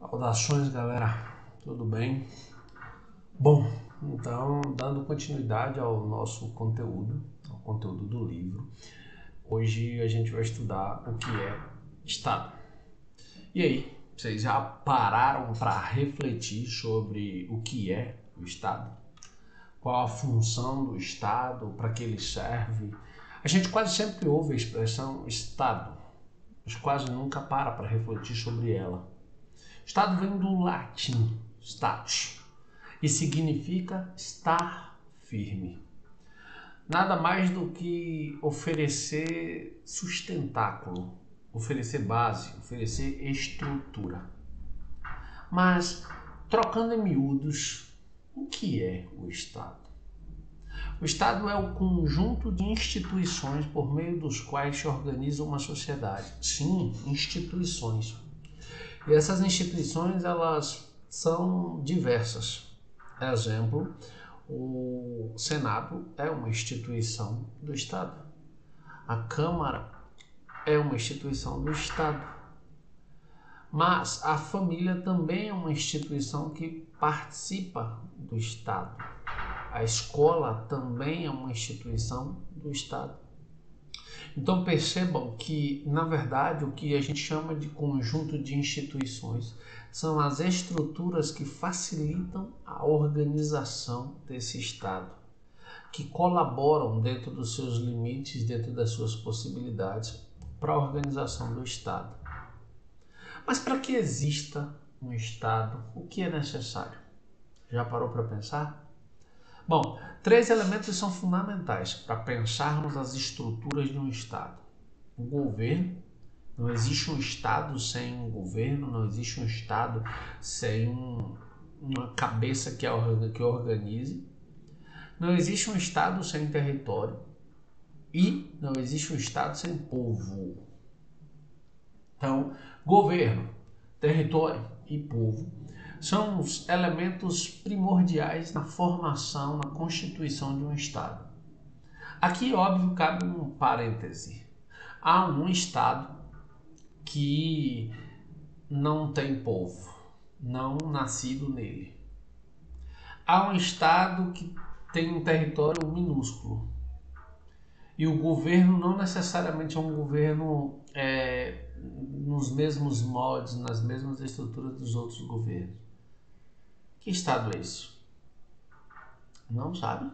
Saudações, galera, tudo bem? Bom, então, dando continuidade ao nosso conteúdo, ao conteúdo do livro, hoje a gente vai estudar o que é Estado. E aí, vocês já pararam para refletir sobre o que é o Estado? Qual a função do Estado, para que ele serve? A gente quase sempre ouve a expressão Estado, mas quase nunca para refletir sobre ela. Estado vem do latim status e significa estar firme. Nada mais do que oferecer sustentáculo, oferecer base, oferecer estrutura. Mas, trocando em miúdos, o que é o Estado? O Estado é o conjunto de instituições por meio dos quais se organiza uma sociedade. Sim, instituições. E essas instituições, elas são diversas. Exemplo, o Senado é uma instituição do Estado. A Câmara é uma instituição do Estado. Mas a família também é uma instituição que participa do Estado. A escola também é uma instituição do Estado. Então percebam que, na verdade, o que a gente chama de conjunto de instituições são as estruturas que facilitam a organização desse Estado, que colaboram dentro dos seus limites, dentro das suas possibilidades, para a organização do Estado. Mas para que exista um Estado, o que é necessário? Já parou para pensar? Bom, 3 elementos são fundamentais para pensarmos as estruturas de um Estado. O governo, não existe um Estado sem um governo, não existe um Estado sem uma cabeça que organize, não existe um Estado sem território e não existe um Estado sem povo. Então, governo, território e povo são os elementos primordiais na formação, na constituição de um Estado. Aqui, óbvio, cabe um parêntese. Há um Estado que não tem povo, não nascido nele. Há um Estado que tem um território minúsculo. E o governo não necessariamente é um governo nos mesmos moldes, nas mesmas estruturas dos outros governos. Que Estado é esse? Não sabe?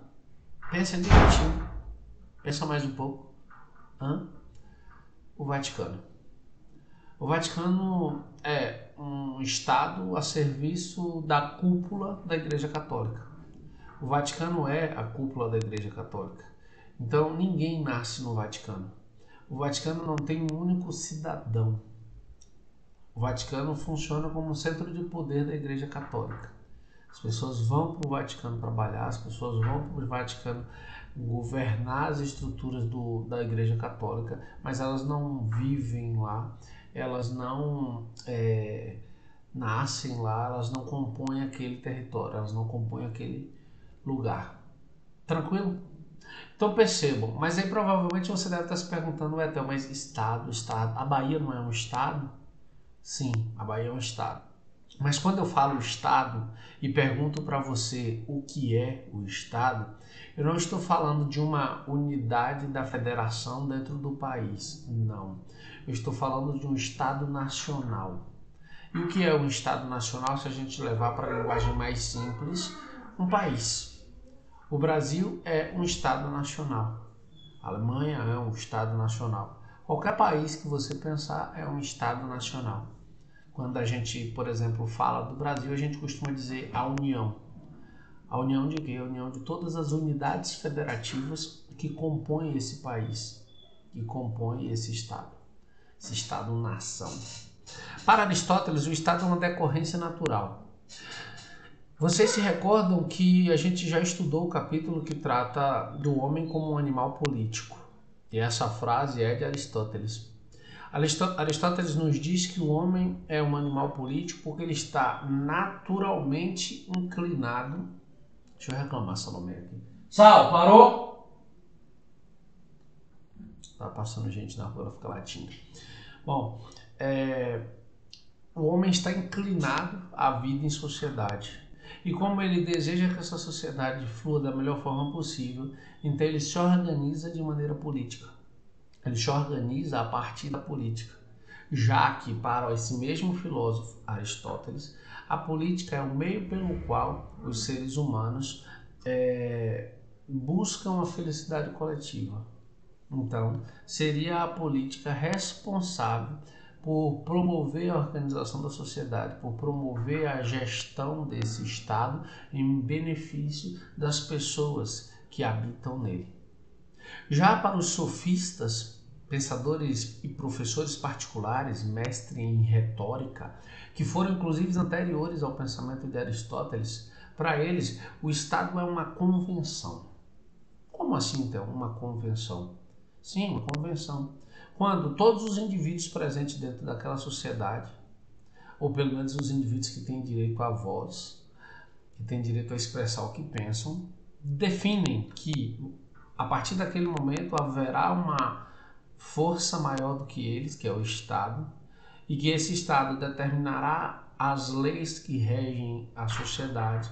Pensa direitinho. Pensa mais um pouco. O Vaticano. O Vaticano é um Estado a serviço da cúpula da Igreja Católica. O Vaticano é a cúpula da Igreja Católica. Então ninguém nasce no Vaticano. O Vaticano não tem um único cidadão. O Vaticano funciona como um centro de poder da Igreja Católica. As pessoas vão para o Vaticano trabalhar, as pessoas vão para o Vaticano governar as estruturas da Igreja Católica, mas elas não vivem lá, elas não nascem lá, elas não compõem aquele território, elas não compõem aquele lugar. Tranquilo? Então percebam, mas aí provavelmente você deve estar se perguntando, Etel, mas Estado, a Bahia não é um Estado? Sim, a Bahia é um Estado. Mas quando eu falo Estado e pergunto para você o que é o Estado, eu não estou falando de uma unidade da federação dentro do país, não. Eu estou falando de um Estado nacional. E o que é um Estado nacional se a gente levar para a linguagem mais simples? Um país. O Brasil é um Estado nacional. A Alemanha é um Estado nacional. Qualquer país que você pensar é um Estado nacional. Quando a gente, por exemplo, fala do Brasil, a gente costuma dizer a União. A união de quê? A união de todas as unidades federativas que compõem esse país, que compõem esse Estado-nação. Para Aristóteles, o Estado é uma decorrência natural. Vocês se recordam que a gente já estudou o capítulo que trata do homem como um animal político. E essa frase é de Aristóteles. Aristóteles nos diz que o homem é um animal político porque ele está naturalmente inclinado. Deixa eu reclamar, Salomé, aqui. Sal, parou? Tá passando gente na rua, ela fica latindo. Bom, o homem está inclinado à vida em sociedade. E como ele deseja que essa sociedade flua da melhor forma possível, então ele se organiza de maneira política. Ele se organiza a partir da política. Já que, para esse mesmo filósofo Aristóteles, a política é o meio pelo qual os seres humanos buscam a felicidade coletiva. Então, seria a política responsável por promover a organização da sociedade, por promover a gestão desse Estado em benefício das pessoas que habitam nele. Já para os sofistas, pensadores e professores particulares, mestres em retórica, que foram inclusive anteriores ao pensamento de Aristóteles, para eles o Estado é uma convenção. Como assim, então, uma convenção? Sim, uma convenção. Quando todos os indivíduos presentes dentro daquela sociedade, ou pelo menos os indivíduos que têm direito à voz, que têm direito a expressar o que pensam, definem que a partir daquele momento haverá uma força maior do que eles, que é o Estado, e que esse Estado determinará as leis que regem a sociedade,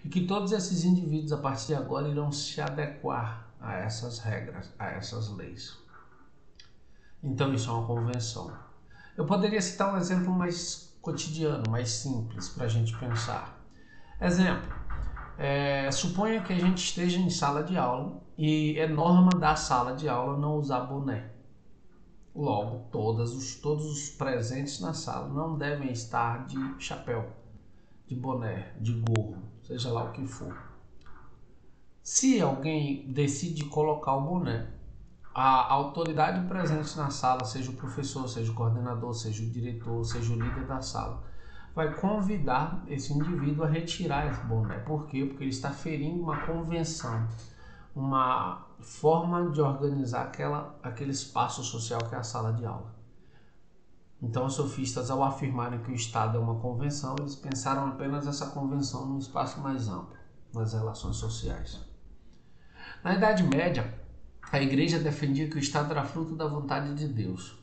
e que todos esses indivíduos a partir de agora irão se adequar a essas regras, a essas leis. Então isso é uma convenção. Eu poderia citar um exemplo mais cotidiano, mais simples para a gente pensar. Exemplo, suponha que a gente esteja em sala de aula e é norma da sala de aula não usar boné. Logo, todos os presentes na sala não devem estar de chapéu, de boné, de gorro, seja lá o que for. Se alguém decide colocar o boné, a autoridade presente na sala, seja o professor, seja o coordenador, seja o diretor, seja o líder da sala, vai convidar esse indivíduo a retirar esse boné. Por quê? Porque ele está ferindo uma convenção, uma forma de organizar aquele espaço social que é a sala de aula. Então, os sofistas, ao afirmarem que o Estado é uma convenção, eles pensaram apenas essa convenção num espaço mais amplo, nas relações sociais. Na Idade Média, a Igreja defendia que o Estado era fruto da vontade de Deus.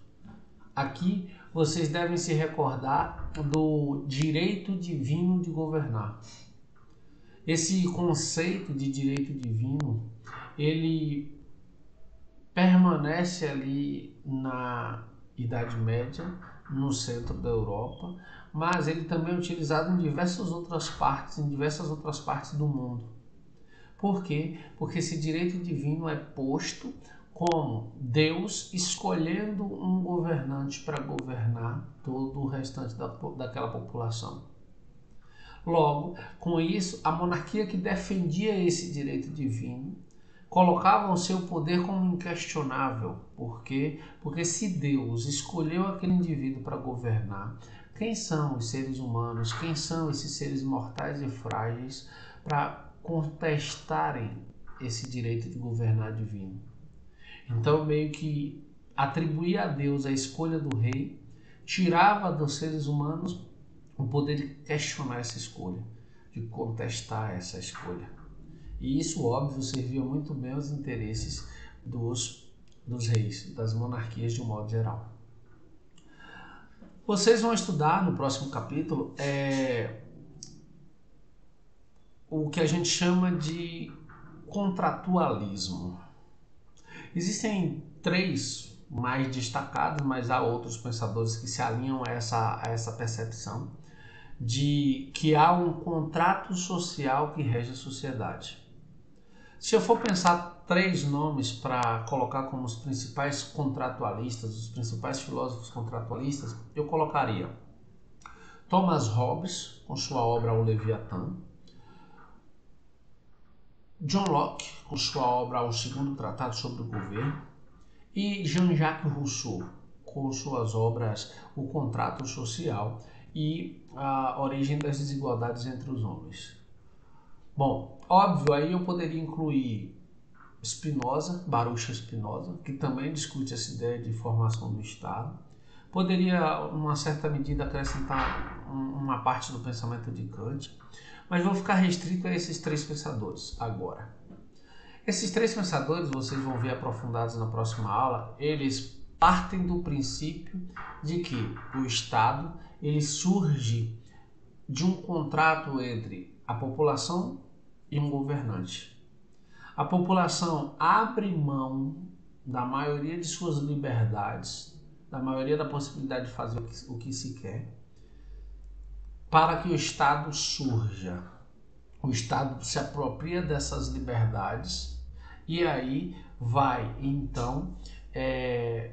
Aqui, vocês devem se recordar do direito divino de governar. Esse conceito de direito divino, ele permanece ali na Idade Média, no centro da Europa, mas ele também é utilizado em diversas outras partes do mundo. Por quê? Porque esse direito divino é posto como Deus escolhendo um governante para governar todo o restante daquela população. Logo, com isso, a monarquia que defendia esse direito divino colocava o seu poder como inquestionável. Por quê? Porque se Deus escolheu aquele indivíduo para governar, quem são os seres humanos, quem são esses seres mortais e frágeis para contestarem esse direito de governar divino? Então, meio que atribuía a Deus a escolha do rei, tirava dos seres humanos o poder de questionar essa escolha, de contestar essa escolha. E isso, óbvio, servia muito bem aos interesses dos reis, das monarquias de um modo geral. Vocês vão estudar no próximo capítulo o que a gente chama de contratualismo. Existem três mais destacados, mas há outros pensadores que se alinham a essa percepção de que há um contrato social que rege a sociedade. Se eu for pensar três nomes para colocar como os principais contratualistas, os principais filósofos contratualistas, eu colocaria Thomas Hobbes, com sua obra O Leviatã, John Locke, com sua obra O Segundo Tratado sobre o Governo, e Jean-Jacques Rousseau, com suas obras O Contrato Social e A Origem das Desigualdades entre os Homens. Bom, óbvio, aí eu poderia incluir Spinoza, Baruch Spinoza, que também discute essa ideia de formação do Estado. Poderia, numa certa medida, acrescentar uma parte do pensamento de Kant, mas vou ficar restrito a esses três pensadores agora. Esses três pensadores, vocês vão ver aprofundados na próxima aula, eles partem do princípio de que o Estado ele surge de um contrato entre a população e um governante. A população abre mão da maioria de suas liberdades, da maioria da possibilidade de fazer o que se quer, para que o Estado surja. O Estado se apropria dessas liberdades e aí vai, então,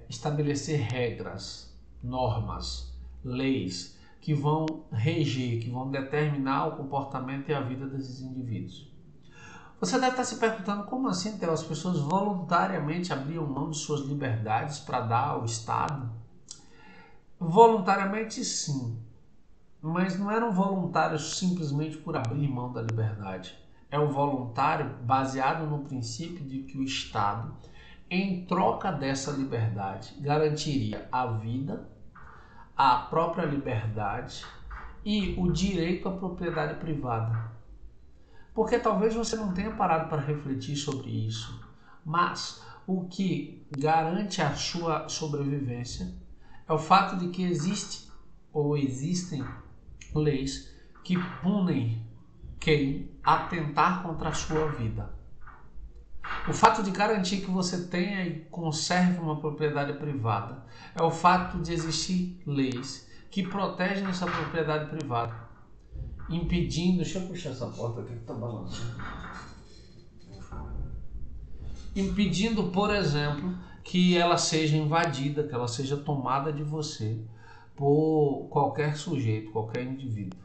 estabelecer regras, normas, leis que vão reger, que vão determinar o comportamento e a vida desses indivíduos. Você deve estar se perguntando como assim, então, as pessoas voluntariamente abriam mão de suas liberdades para dar ao Estado? Voluntariamente, sim. Mas não eram voluntários simplesmente por abrir mão da liberdade. É um voluntário baseado no princípio de que o Estado, em troca dessa liberdade, garantiria a vida, a própria liberdade e o direito à propriedade privada. Porque talvez você não tenha parado para refletir sobre isso, mas o que garante a sua sobrevivência é o fato de que existem leis que punem quem atentar contra a sua vida. O fato de garantir que você tenha e conserve uma propriedade privada é o fato de existir leis que protegem essa propriedade privada, impedindo... Deixa eu puxar essa porta aqui que está balançando. Impedindo, por exemplo, que ela seja invadida, que ela seja tomada de você por qualquer sujeito, qualquer indivíduo.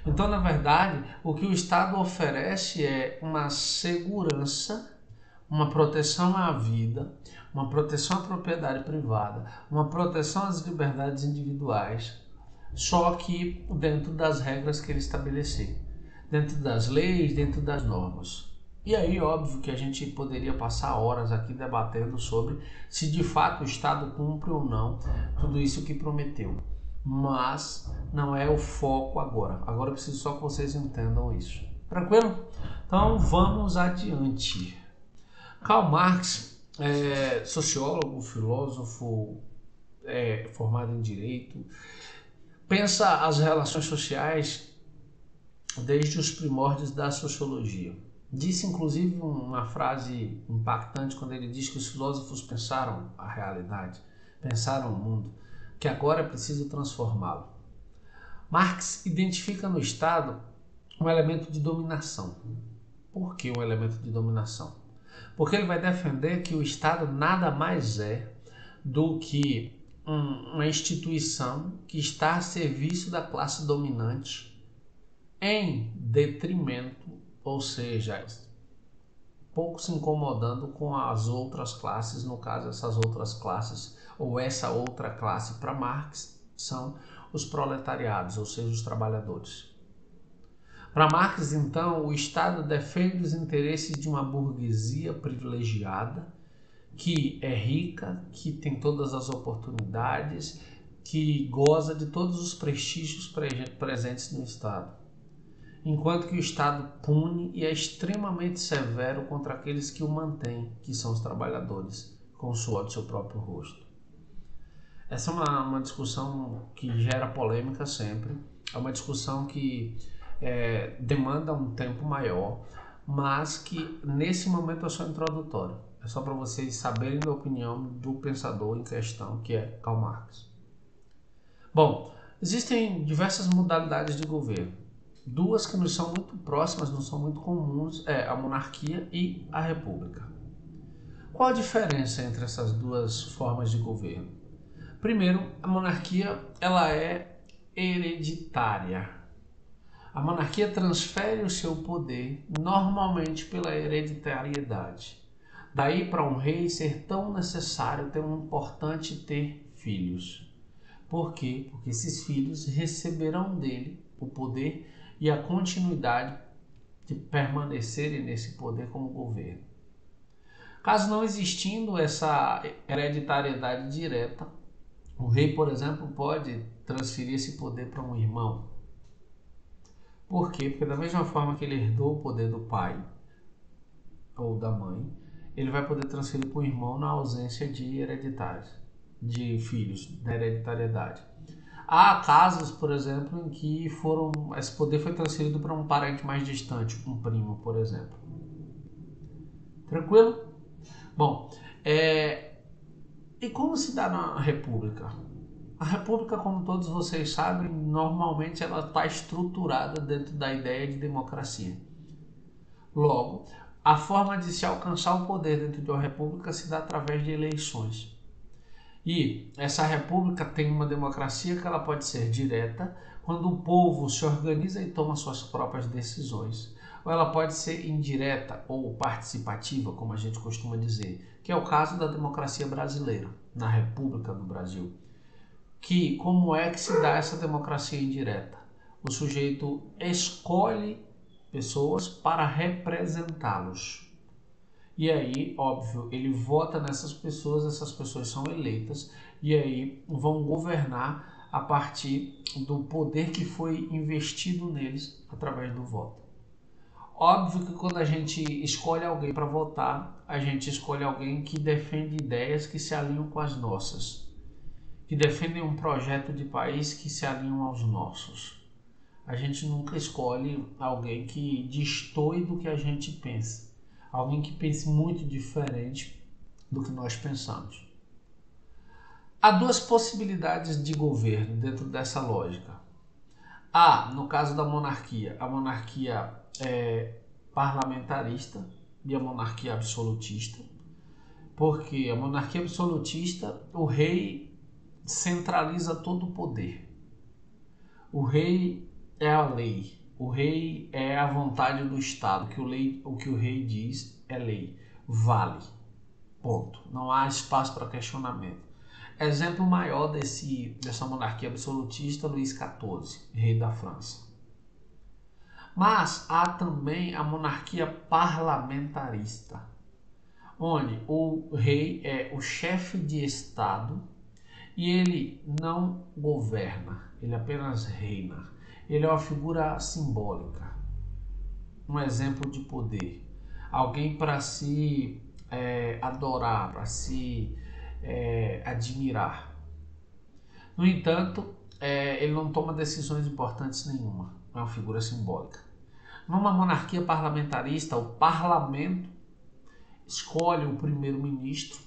Então, na verdade, o que o Estado oferece é uma segurança, uma proteção à vida, uma proteção à propriedade privada, uma proteção às liberdades individuais, só que dentro das regras que ele estabelecer, dentro das leis, dentro das normas. E aí, óbvio que a gente poderia passar horas aqui debatendo sobre se de fato o Estado cumpre ou não tudo isso que prometeu. Mas não é o foco agora. Agora eu preciso só que vocês entendam isso. Tranquilo? Então vamos adiante. Karl Marx é sociólogo, filósofo, formado em Direito, pensa as relações sociais desde os primórdios da sociologia. Disse inclusive uma frase impactante quando ele diz que os filósofos pensaram a realidade, pensaram o mundo, que agora é preciso transformá-lo. Marx identifica no Estado um elemento de dominação. Por que um elemento de dominação? Porque ele vai defender que o Estado nada mais é do que uma instituição que está a serviço da classe dominante em detrimento, ou seja, pouco se incomodando com as outras classes, no caso essas outras classes, ou essa outra classe para Marx, são os proletariados, ou seja, os trabalhadores. Para Marx, então, o Estado defende os interesses de uma burguesia privilegiada, que é rica, que tem todas as oportunidades, que goza de todos os prestígios presentes no Estado. Enquanto que o Estado pune e é extremamente severo contra aqueles que o mantêm, que são os trabalhadores, com o suor do seu próprio rosto. Essa é uma discussão que gera polêmica sempre, é uma discussão que demanda um tempo maior, mas que nesse momento é só introdutório. É só para vocês saberem da opinião do pensador em questão, que é Karl Marx. Bom, existem diversas modalidades de governo. Duas que nos são muito próximas, não são muito comuns, é a monarquia e a república. Qual a diferença entre essas duas formas de governo? Primeiro, a monarquia ela é hereditária. A monarquia transfere o seu poder normalmente pela hereditariedade. Daí para um rei ser tão necessário, tão importante ter filhos. Por quê? Porque esses filhos receberão dele o poder e a continuidade de permanecerem nesse poder como governo. Caso não existindo essa hereditariedade direta, o rei, por exemplo, pode transferir esse poder para um irmão. Por quê? Porque da mesma forma que ele herdou o poder do pai ou da mãe, ele vai poder transferir para o irmão na ausência de hereditários, de filhos, da hereditariedade. Há casos, por exemplo, em que esse poder foi transferido para um parente mais distante, um primo, por exemplo. Tranquilo? Bom, e como se dá na República? A República, como todos vocês sabem, normalmente ela está estruturada dentro da ideia de democracia. Logo, a forma de se alcançar o poder dentro de uma república se dá através de eleições. E essa república tem uma democracia que ela pode ser direta, quando o povo se organiza e toma suas próprias decisões. Ou ela pode ser indireta ou participativa, como a gente costuma dizer, que é o caso da democracia brasileira, na República do Brasil. Que como é que se dá essa democracia indireta? O sujeito escolhe pessoas para representá-los. E aí, óbvio, ele vota nessas pessoas, essas pessoas são eleitas e aí vão governar a partir do poder que foi investido neles através do voto. Óbvio que quando a gente escolhe alguém para votar, a gente escolhe alguém que defende ideias que se alinham com as nossas, que defendem um projeto de país que se alinham aos nossos. A gente nunca escolhe alguém que destoe do que a gente pensa. Alguém que pense muito diferente do que nós pensamos. Há duas possibilidades de governo dentro dessa lógica. Há, no caso da monarquia, a monarquia parlamentarista e a monarquia absolutista. Porque a monarquia absolutista, o rei centraliza todo o poder. O rei é a lei. O rei é a vontade do Estado. O que o rei diz é lei. Vale. Ponto. Não há espaço para questionamento. Exemplo maior dessa monarquia absolutista, Luís XIV, rei da França. Mas há também a monarquia parlamentarista, onde o rei é o chefe de Estado e ele não governa, ele apenas reina. Ele é uma figura simbólica, um exemplo de poder. Alguém para se adorar, para se admirar. No entanto, ele não toma decisões importantes nenhuma, é uma figura simbólica. Numa monarquia parlamentarista, o parlamento escolhe o primeiro-ministro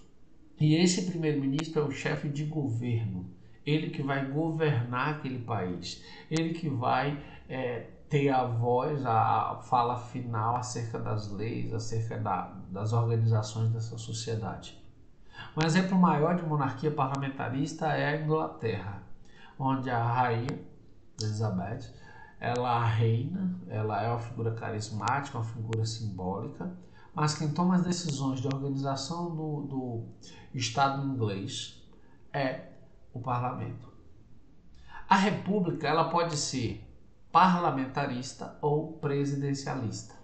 e esse primeiro-ministro é o chefe de governo. Ele que vai governar aquele país, ele que vai ter a voz, a fala final acerca das leis, acerca das organizações dessa sociedade. Um exemplo maior de monarquia parlamentarista é a Inglaterra, onde a rainha Elizabeth, ela reina, ela é uma figura carismática, uma figura simbólica, mas quem toma as decisões de organização do Estado inglês é o parlamento. A república ela pode ser parlamentarista ou presidencialista.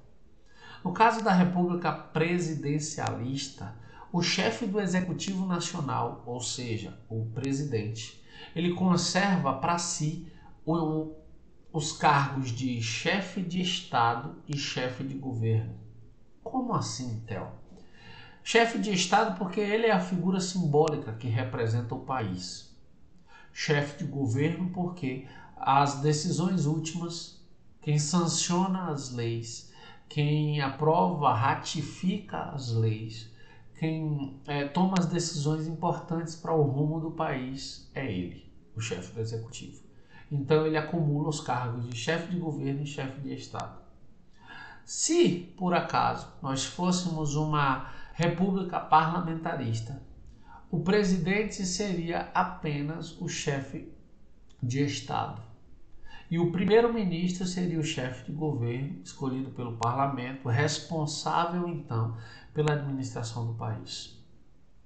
No caso da república presidencialista, o chefe do executivo nacional, ou seja, o presidente, ele conserva para si os cargos de chefe de Estado e chefe de governo. Como assim, Theo? Chefe de Estado porque ele é a figura simbólica que representa o país. Chefe de governo porque as decisões últimas, quem sanciona as leis, quem aprova, ratifica as leis, quem toma as decisões importantes para o rumo do país é ele, o chefe do executivo. Então ele acumula os cargos de chefe de governo e chefe de Estado. Se, por acaso, nós fôssemos uma república parlamentarista, o presidente seria apenas o chefe de Estado. E o primeiro-ministro seria o chefe de governo, escolhido pelo parlamento, responsável, então, pela administração do país.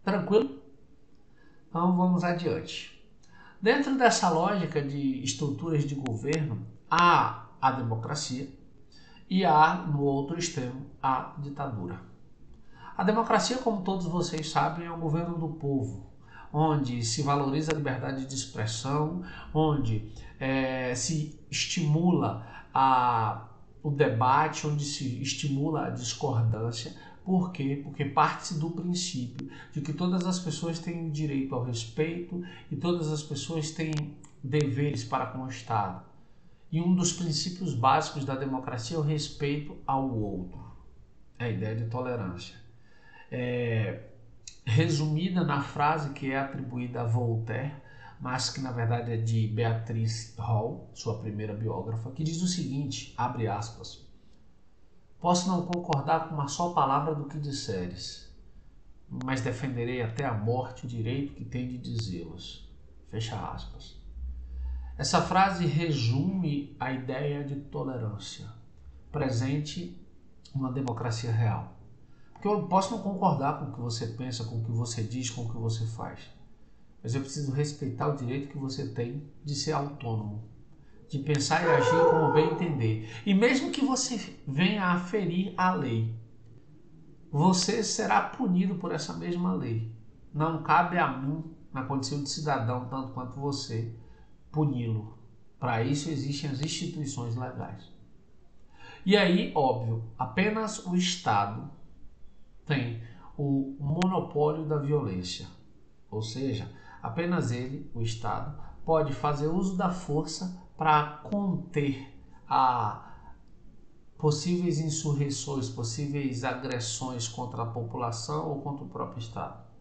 Tranquilo? Então, vamos adiante. Dentro dessa lógica de estruturas de governo, há a democracia e há, no outro extremo, a ditadura. A democracia, como todos vocês sabem, é o governo do povo, onde se valoriza a liberdade de expressão, onde se estimula o debate, onde se estimula a discordância, Por quê? Porque parte-se do princípio de que todas as pessoas têm direito ao respeito e todas as pessoas têm deveres para com o Estado. E um dos princípios básicos da democracia é o respeito ao outro. É a ideia de tolerância. Resumida na frase que é atribuída a Voltaire, mas que na verdade é de Beatrice Hall, sua primeira biógrafa, que diz o seguinte, abre aspas: posso não concordar com uma só palavra do que disseres, mas defenderei até a morte o direito que tem de dizê-las. Fecha aspas. Essa frase resume a ideia de tolerância presente numa democracia real. Porque eu posso não concordar com o que você pensa, com o que você diz, com o que você faz, mas eu preciso respeitar o direito que você tem de ser autônomo, de pensar e agir como bem entender. E mesmo que você venha a ferir a lei, você será punido por essa mesma lei. Não cabe a mim, na condição de cidadão, tanto quanto você, puni-lo. Para isso existem as instituições legais. E aí, óbvio, apenas o Estado tem o monopólio da violência. Ou seja, apenas ele, o Estado, pode fazer uso da força para conter possíveis insurreições, possíveis agressões contra a população ou contra o próprio Estado.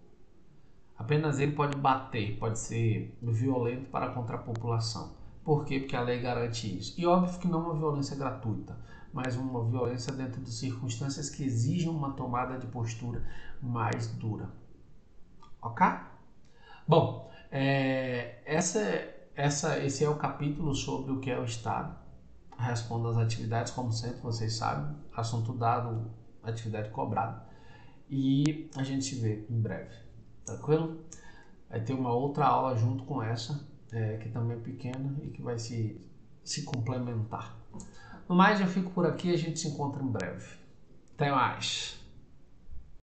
Apenas ele pode bater, pode ser violento para contra a população. Por quê? Porque a lei garante isso. E óbvio que não uma violência gratuita, mas uma violência dentro de circunstâncias que exigem uma tomada de postura mais dura. Ok? Bom, esse é o capítulo sobre o que é o Estado. Respondo às atividades, como sempre, vocês sabem. Assunto dado, atividade cobrada. E a gente se vê em breve. Tranquilo? Vai ter uma outra aula junto com essa, que também é pequena e que vai se complementar. No mais, eu fico por aqui e a gente se encontra em breve. Até mais!